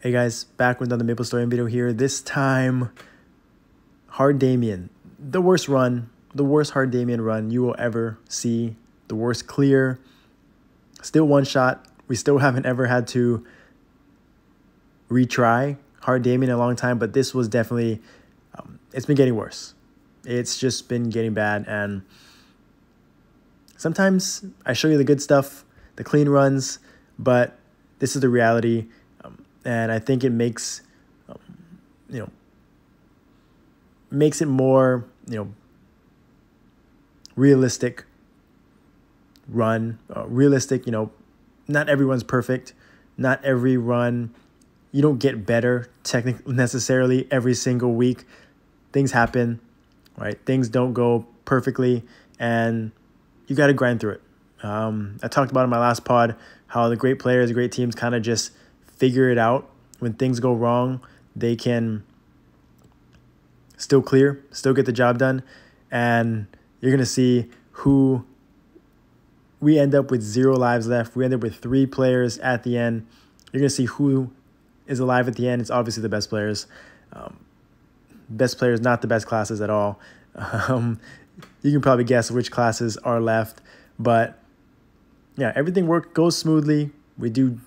Hey guys, back with another Maplestory video here. This time, hard Damien. The worst hard Damien run you will ever see. The worst clear. Still one shot. We still haven't ever had to retry hard Damien in a long time, but this was definitely, it's been getting worse. It's just been getting bad, and sometimes I show you the good stuff, the clean runs, but this is the reality. And I think it makes, makes it more, realistic run. Realistic, not everyone's perfect. Not every run, you don't get better technically necessarily every single week. Things happen, right? Things don't go perfectly, and you got to grind through it. I talked about in my last pod how the great players, the great teams kind of just figure it out. When things go wrong, they can still clear, still get the job done. And you're going to see who we end up with 0 lives left. We end up with 3 players at the end. You're going to see who is alive at the end. It's obviously the best players. Best players, not the best classes at all. You can probably guess which classes are left. But yeah, everything goes smoothly. We do,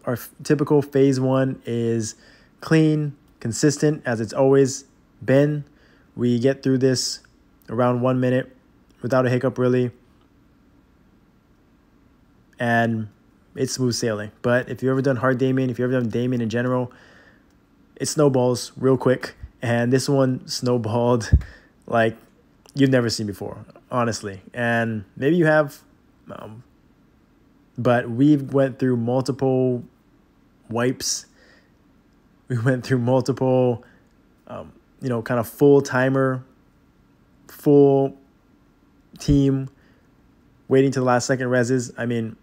our typical phase 1 is clean, consistent, as it's always been. We get through this around 1 minute without a hiccup, really. And it's smooth sailing. But if you've ever done hard Damien, if you've ever done Damien in general, it snowballs real quick. And this one snowballed like you've never seen before, honestly. And maybe you have... but we've went through multiple wipes. We went through multiple, kind of full timer, full team, waiting to the last second reses. I mean,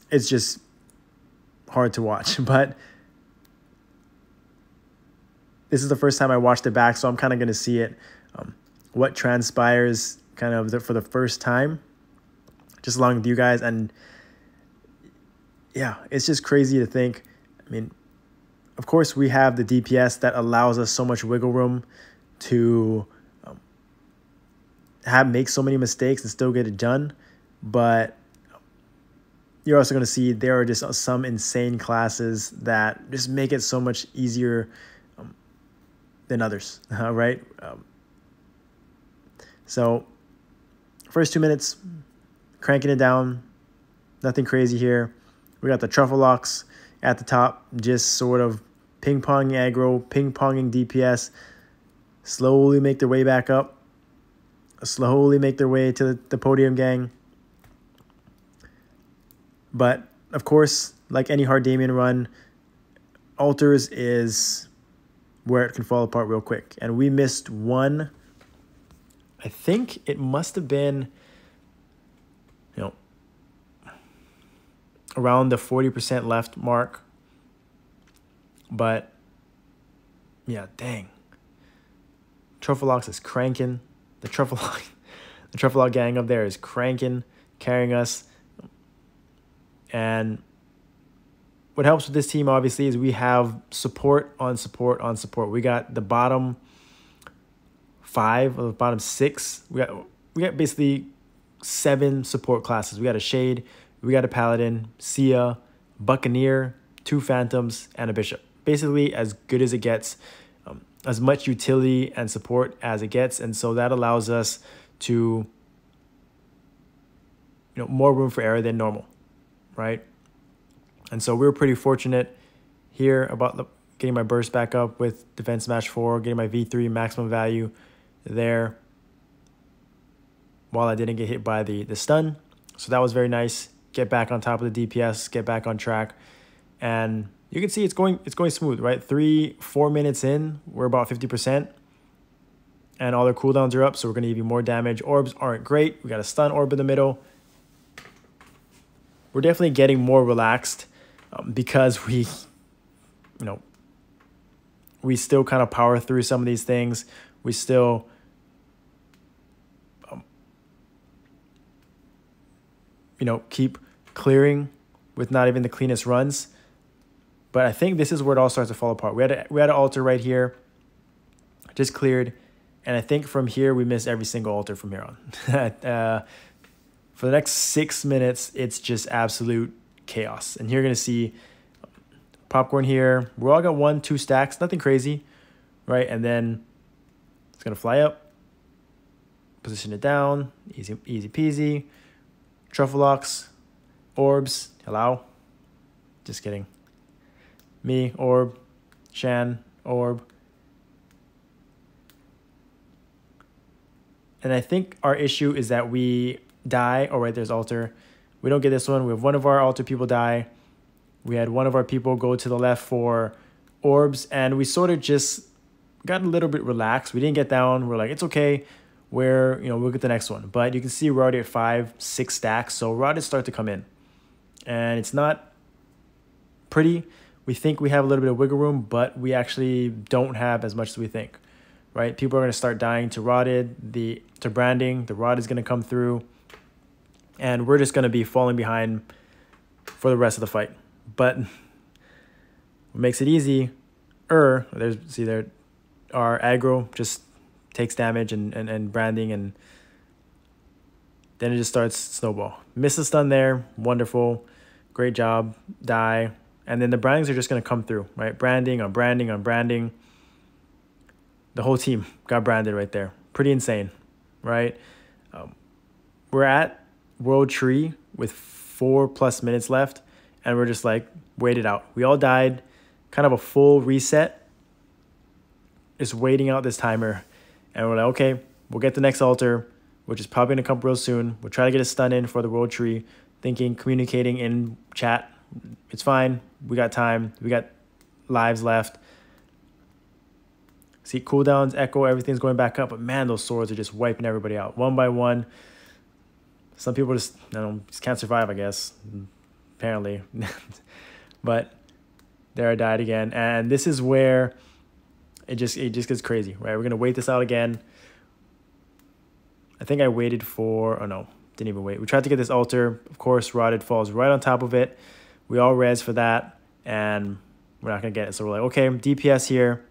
it's just hard to watch. But this is the first time I watched it back, so I'm kind of going to see it, what transpires kind of for the first time, just along with you guys. And yeah, it's just crazy to think. I mean, of course, we have the DPS that allows us so much wiggle room to make so many mistakes and still get it done. But you're also going to see there are just some insane classes that just make it so much easier than others, right? So first 2 minutes, cranking it down, nothing crazy here. We got the truffle locks at the top, just sort of ping-ponging aggro, ping-ponging DPS, slowly make their way back up, slowly make their way to the podium gang. But, of course, like any hard Damien run, altars is where it can fall apart real quick. And we missed one. I think it must have been, around the 40% left mark. But yeah, dang. Truffle Locks is cranking. The Truffle Lock gang up there is cranking, carrying us. And what helps with this team, obviously, is we have support on support on support. We got the bottom 5 or the bottom 6. We got basically 7 support classes. We got a Shade, we got a Paladin, Sia, Buccaneer, 2 Phantoms, and a Bishop. Basically as good as it gets, as much utility and support as it gets. And so that allows us to, more room for error than normal, right? And so we were pretty fortunate here about getting my burst back up with Defense Match 4, getting my V3 maximum value there while I didn't get hit by the stun. So that was very nice. Get back on top of the DPS, get back on track. And you can see it's going smooth, right? 3-4 minutes in, we're about 50%. And all their cooldowns are up, so we're going to give you more damage. Orbs aren't great. We got a stun orb in the middle. We're definitely getting more relaxed because we still kind of power through some of these things. We still keep clearing with not even the cleanest runs. But I think this is where it all starts to fall apart. We had an altar right here, just cleared. And I think from here, we missed every single altar from here on. For the next 6 minutes, it's just absolute chaos. And you're going to see popcorn here. We all got 1, 2 stacks, nothing crazy, right? And then it's going to fly up, position it down, easy peasy. Truffle locks, orbs, hello. Just kidding. Me, orb, Shan, orb. And I think our issue is that we die. Oh, right, there's altar. We don't get this one. We have one of our altar people die. We had one of our people go to the left for orbs, and we sort of just got a little bit relaxed. We didn't get down. We're like, it's okay. We'll get the next one. But you can see we're already at 5, 6 stacks. So rotters start to come in. And it's not pretty. We think we have a little bit of wiggle room, but we actually don't have as much as we think. Right? People are going to start dying to rotted, to branding. The rot is going to come through. And we're just going to be falling behind for the rest of the fight. But what makes it easy, our aggro just takes damage and branding, and then it just starts snowball. Miss a stun there, wonderful, great job, die, and then the brandings are just going to come through, right? Branding on branding on branding. The whole team got branded right there. Pretty insane, right? We're at World Tree with 4+ minutes left, and we're just like, wait it out. We all died, kind of a full reset, just waiting out this timer. And we're like, okay, we'll get the next altar, which is probably going to come real soon. We'll try to get a stun in for the World Tree, communicating in chat. It's fine. We got time. We got lives left. See, cooldowns, echo, everything's going back up. But man, those swords are just wiping everybody out one by one. Some people just can't survive, I guess, apparently. But there I died again. And this is where it just gets crazy, right? We're going to wait this out again. I think I waited for, oh no, didn't even wait. We tried to get this altar. Of course, rotted falls right on top of it. We all res for that, and we're not going to get it. So we're like, okay, DPS here.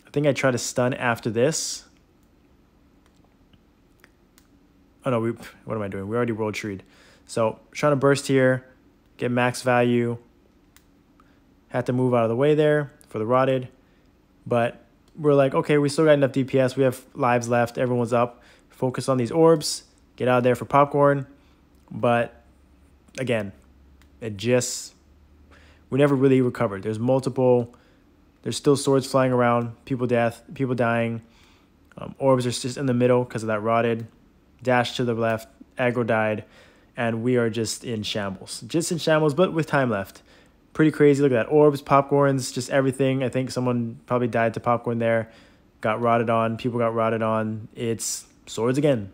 I think I tried to stun after this. Oh no, what am I doing? We already world treed. So trying to burst here, get max value. Had to move out of the way there for the rotted, but we're like, okay, we still got enough DPS. We have lives left. Everyone's up. Focus on these orbs. Get out of there for popcorn. But again, we never really recovered. There's still swords flying around, people dying. Orbs are just in the middle because of that rotted. Dash to the left, aggro died, and we are just in shambles. But with time left. Pretty crazy. Look at that. Orbs, popcorns, just everything. I think someone probably died to popcorn there. Got rotted on. People got rotted on. It's swords again.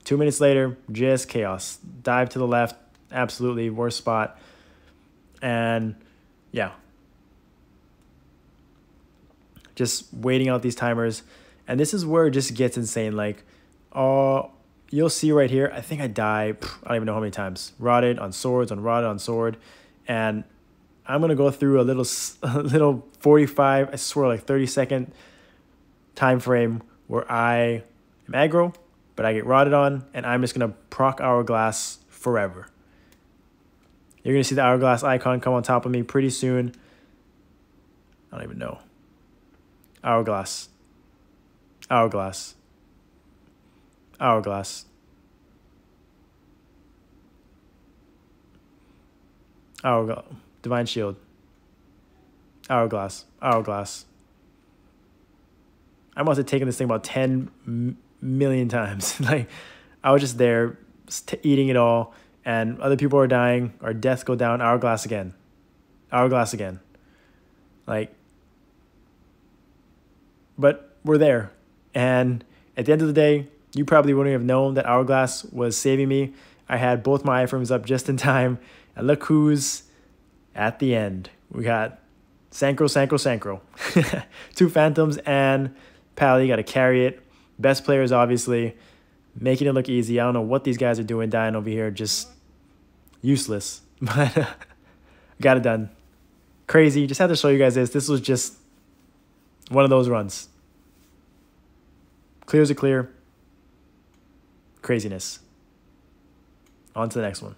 2 minutes later, just chaos. Dive to the left. Absolutely worst spot. And yeah. Just waiting out these timers. And this is where it just gets insane. Like, you'll see right here. I think I die. I don't even know how many times. Rotted on swords, on rotted on sword. And I'm going to go through a little 45, I swear, like 30-second time frame where I am aggro, but I get rotted on, and I'm just going to proc Hourglass forever. You're going to see the Hourglass icon come on top of me pretty soon. I don't even know. Hourglass. Hourglass. Hourglass. Hourglass. Divine Shield. Hourglass. Hourglass. I must have taken this thing about 10 million times. Like, I was just there eating it all, and other people are dying. Our deaths go down. Hourglass again. Hourglass again. Like, but we're there. And at the end of the day, you probably wouldn't have known that Hourglass was saving me. I had both my iframes up just in time. And look who's at the end. We got Sankro. 2 Phantoms and Pally. Got to carry it. Best players, obviously. Making it look easy. I don't know what these guys are doing dying over here. Just useless. But got it done. Crazy. Just had to show you guys this. This was just one of those runs. Clear as a clear. Craziness. On to the next one.